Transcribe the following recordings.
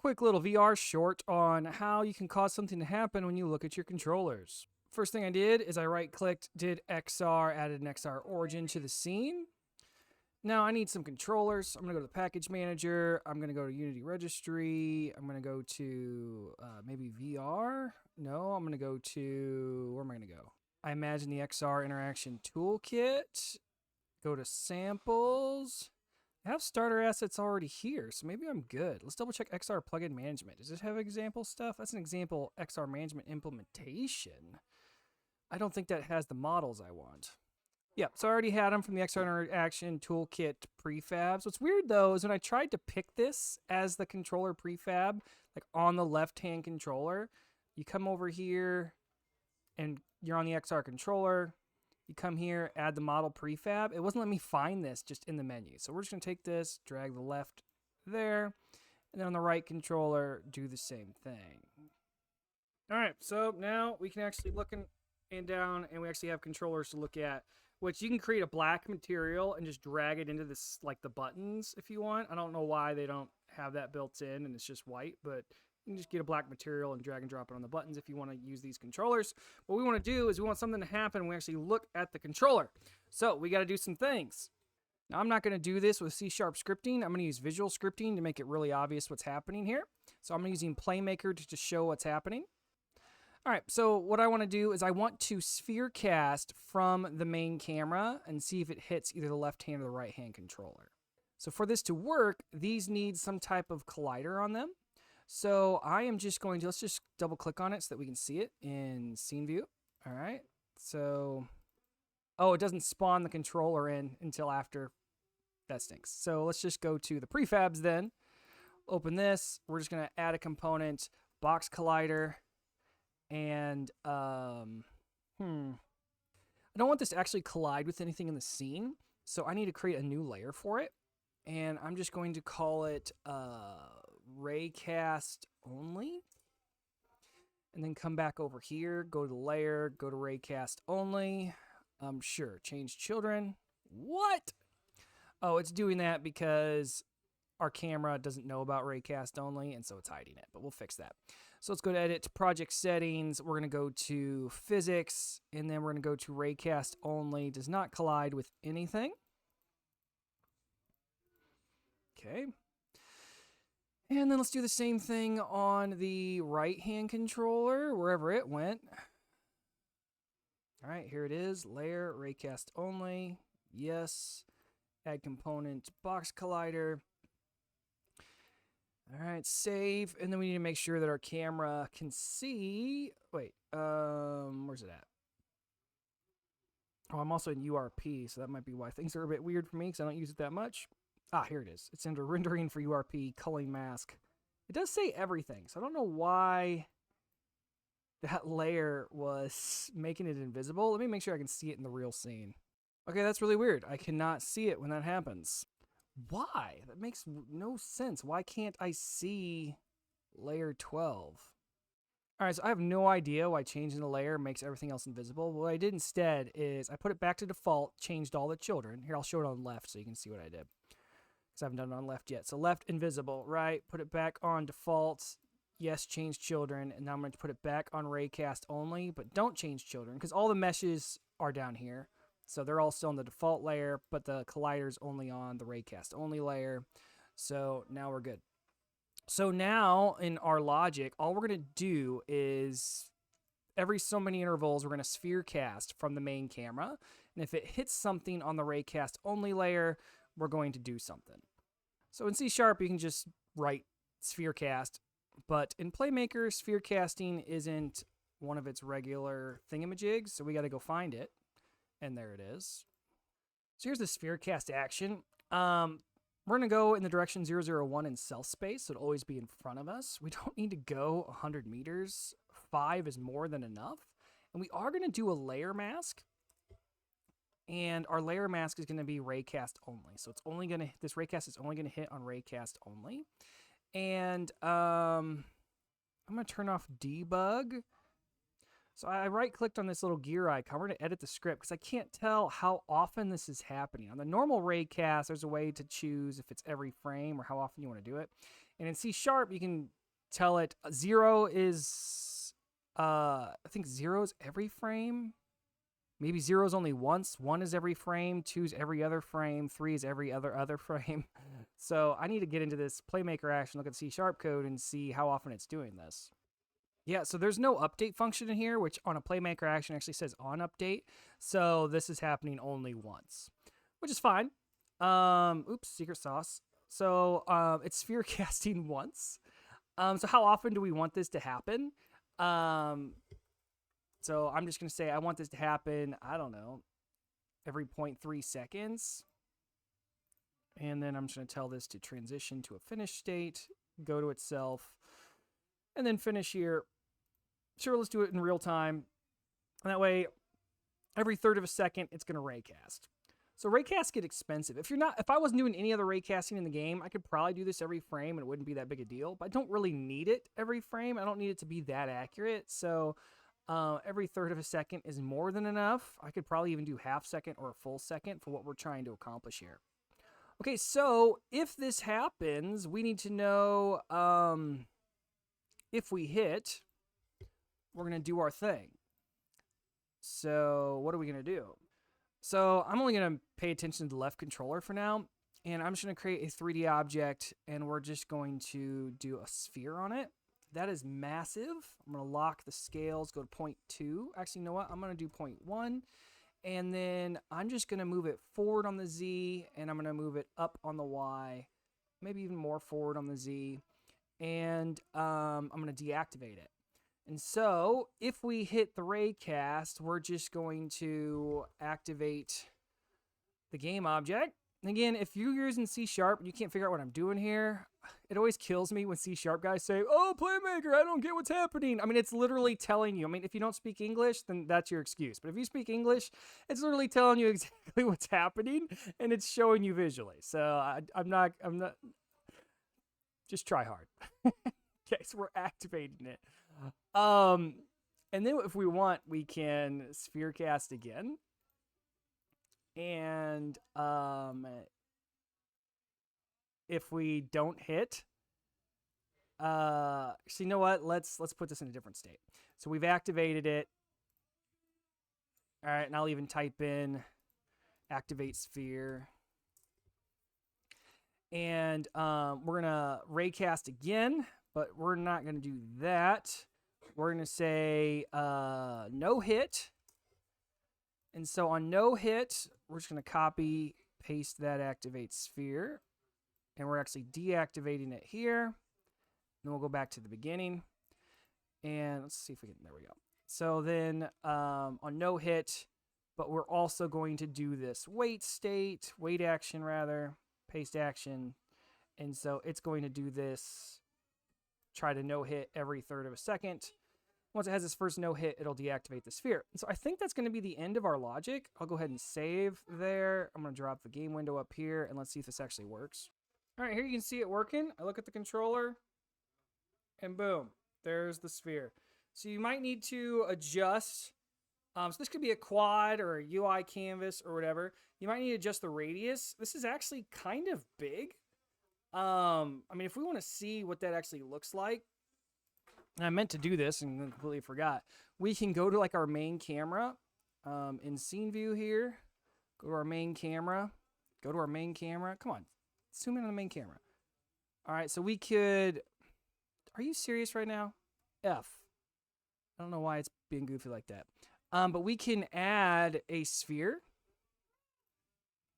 quick little VR short on how you can cause something to happen when you look at your controllers. First thing I did is I right-clicked, did XR, added an XR origin to the scene. Now I need some controllers. I'm going to go to the package manager. I'm going to go to Unity registry. I'm going to go to maybe VR. No, I'm going to go to, where am I going to go? I imagine the XR interaction toolkit. Go to samples. I have starter assets already here, so maybe I'm good. Let's double check XR plugin management. Does it have example stuff? That's an example XR management implementation. I don't think that has the models I want. Yeah, so I already had them from the XR Interaction Toolkit prefabs. What's weird though is when I tried to pick this as the controller prefab, like on the left-hand controller, you come over here and you're on the XR controller. You come here, add the model prefab. It wasn't letting me find this just in the menu. So we're just going to take this, drag the left there, and then on the right controller, do the same thing. All right, so now we can actually look and down, and we actually have controllers to look at, which you can create a black material and just drag it into this, like the buttons if you want. I don't know why they don't have that built in and it's just white, but you can just get a black material and drag and drop it on the buttons if you want to use these controllers. What we want to do is we want something to happen when we actually look at the controller. So we got to do some things. Now I'm not going to do this with C# scripting. I'm going to use visual scripting to make it really obvious what's happening here. So I'm using Playmaker to just show what's happening. All right, so what I want to do is I want to sphere cast from the main camera and see if it hits either the left hand or the right hand controller. So for this to work, these need some type of collider on them. So I am just going to, let's just double click on it so that we can see it in scene view. All right, so, oh, it doesn't spawn the controller in until after. That stinks. So let's just go to the prefabs then. Open this. We're just going to add a component, box collider. And, I don't want this to actually collide with anything in the scene. So I need to create a new layer for it. And I'm just going to call it, raycast only, and then come back over here, go to layer, go to raycast only. Sure, change children. What? Oh, it's doing that because our camera doesn't know about raycast only, and so it's hiding it, but we'll fix that. So let's go to edit, project settings. We're going to go to physics, and then we're going to go to raycast only, does not collide with anything. Okay. And then let's do the same thing on the right-hand controller, wherever it went. All right, here it is. Layer, raycast only. Yes. Add component, box collider. All right, save. And then we need to make sure that our camera can see. Wait, where's it at? Oh, I'm also in URP, so that might be why things are a bit weird for me because I don't use it that much. Ah, here it is. It's under rendering for URP, culling mask. It does say everything, so I don't know why that layer was making it invisible. Let me make sure I can see it in the real scene. Okay, that's really weird. I cannot see it when that happens. Why? That makes no sense. Why can't I see layer 12? All right, so I have no idea why changing the layer makes everything else invisible. What I did instead is I put it back to default, changed all the children. Here, I'll show it on left so you can see what I did. Because I haven't done it on left yet. So left, invisible, right? Put it back on default. Yes, change children. And now I'm going to put it back on raycast only, but don't change children because all the meshes are down here. So they're all still on the default layer, but the collider's only on the raycast only layer. So now we're good. So now in our logic, all we're going to do is every so many intervals, we're going to sphere cast from the main camera. And if it hits something on the raycast only layer, we're going to do something. So in C# you can just write sphere cast, but in Playmaker, sphere casting isn't one of its regular thingamajigs, so we got to go find it. And there it is. So here's the sphere cast action. We're going to go in the direction 001 in cell space, so it'll always be in front of us. We don't need to go 100 meters. 5 is more than enough. And we are going to do a layer mask. And our layer mask is going to be raycast only. So it's only going to, this raycast is only going to hit on raycast only. And I'm going to turn off debug. So I right-clicked on this little gear icon. We're going to edit the script because I can't tell how often this is happening. On the normal raycast, there's a way to choose if it's every frame or how often you want to do it. And in C Sharp, you can tell it 0 is, I think 0 is every frame. Maybe 0 is only once, 1 is every frame, 2 is every other frame, 3 is every other frame. So I need to get into this Playmaker action, look at C Sharp code, and see how often it's doing this. Yeah, so there's no update function in here, which on a Playmaker action actually says on update. So this is happening only once, which is fine. Oops, secret sauce. So it's sphere casting once. So how often do we want this to happen? So I'm just going to say I want this to happen, I don't know, every 0.3 seconds. And then I'm just going to tell this to transition to a finished state, go to itself, and then finish here. Sure, let's do it in real time. And that way, every third of a second, it's going to raycast. So raycasts get expensive. If I wasn't doing any other raycasting in the game, I could probably do this every frame and it wouldn't be that big a deal. But I don't really need it every frame. I don't need it to be that accurate. So every third of a second is more than enough. I could probably even do half second or a full second for what we're trying to accomplish here. Okay, so if this happens, we need to know if we hit, we're going to do our thing. So what are we going to do? So I'm only going to pay attention to the left controller for now, and I'm just going to create a 3D object, and we're just going to do a sphere on it. That is massive. I'm going to lock the scales, go to 0.2. Actually, you know what? I'm going to do 0.1, and then I'm just going to move it forward on the Z, and I'm going to move it up on the Y, maybe even more forward on the Z, and I'm going to deactivate it. And so, if we hit the raycast, we're just going to activate the game object. And again, if you're using C Sharp and you can't figure out what I'm doing here, it always kills me when C Sharp guys say, "Oh, Playmaker, I don't get what's happening." I mean, it's literally telling you. I mean, if you don't speak English, then that's your excuse. But if you speak English, it's literally telling you exactly what's happening, and it's showing you visually. So I'm not. Just try hard. Okay, so we're activating it. And then if we want, we can sphere cast again. And if we don't hit, so you know what? Let's put this in a different state. So we've activated it. All right, and I'll even type in activate sphere. And we're gonna raycast again, but we're not gonna do that. We're gonna say no hit. And so on no hit, we're just gonna copy, paste that activate sphere. And we're actually deactivating it here. Then we'll go back to the beginning. And let's see if we can, there we go. So then on no hit, but we're also going to do this wait action rather, paste action. And so it's going to do this, try to no hit every third of a second. Once it has its first no hit, it'll deactivate the sphere. And so I think that's going to be the end of our logic. I'll go ahead and save there. I'm going to drop the game window up here, and let's see if this actually works. All right, here you can see it working. I look at the controller, and boom, there's the sphere. So you might need to adjust. So this could be a quad or a UI canvas or whatever. You might need to adjust the radius. This is actually kind of big. I mean, if we want to see what that actually looks like, and I meant to do this and completely forgot, we can go to like our main camera in scene view here. Go to our main camera. Go to our main camera. Come on. Zoom in on the main camera. All right, so we could... Are you serious right now? F. I don't know why it's being goofy like that. But we can add a sphere.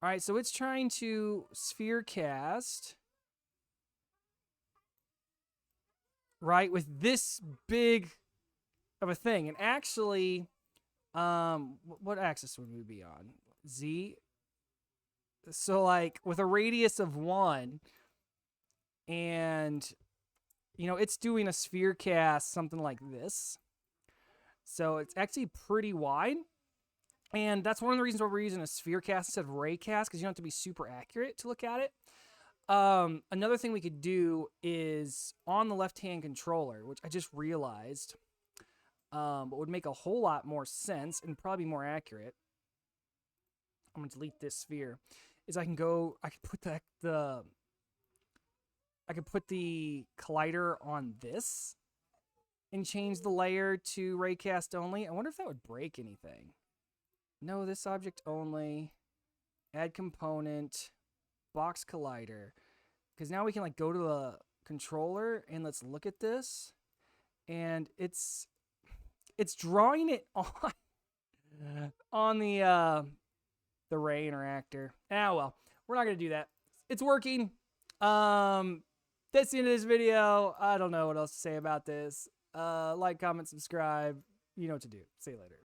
All right, so it's trying to sphere cast, right, with this big of a thing. And actually, what axis would we be on? Z. So like with a radius of 1, and you know, it's doing a sphere cast something like this. So it's actually pretty wide. And that's one of the reasons why we're using a sphere cast instead of ray cast, because you don't have to be super accurate to look at it. Another thing we could do is on the left-hand controller, which I just realized, but would make a whole lot more sense and probably more accurate. I'm going to delete this sphere. Is I can put the I could put the collider on this and change the layer to raycast only. I wonder if that would break anything. No, this object only. Add component. Box collider. Because now we can like go to the controller and let's look at this. And it's drawing it on the ray interactor. Ah, well, we're not gonna do that. It's working. That's the end of this video. I don't know what else to say about this. Like, comment, subscribe. You know what to do. See you later.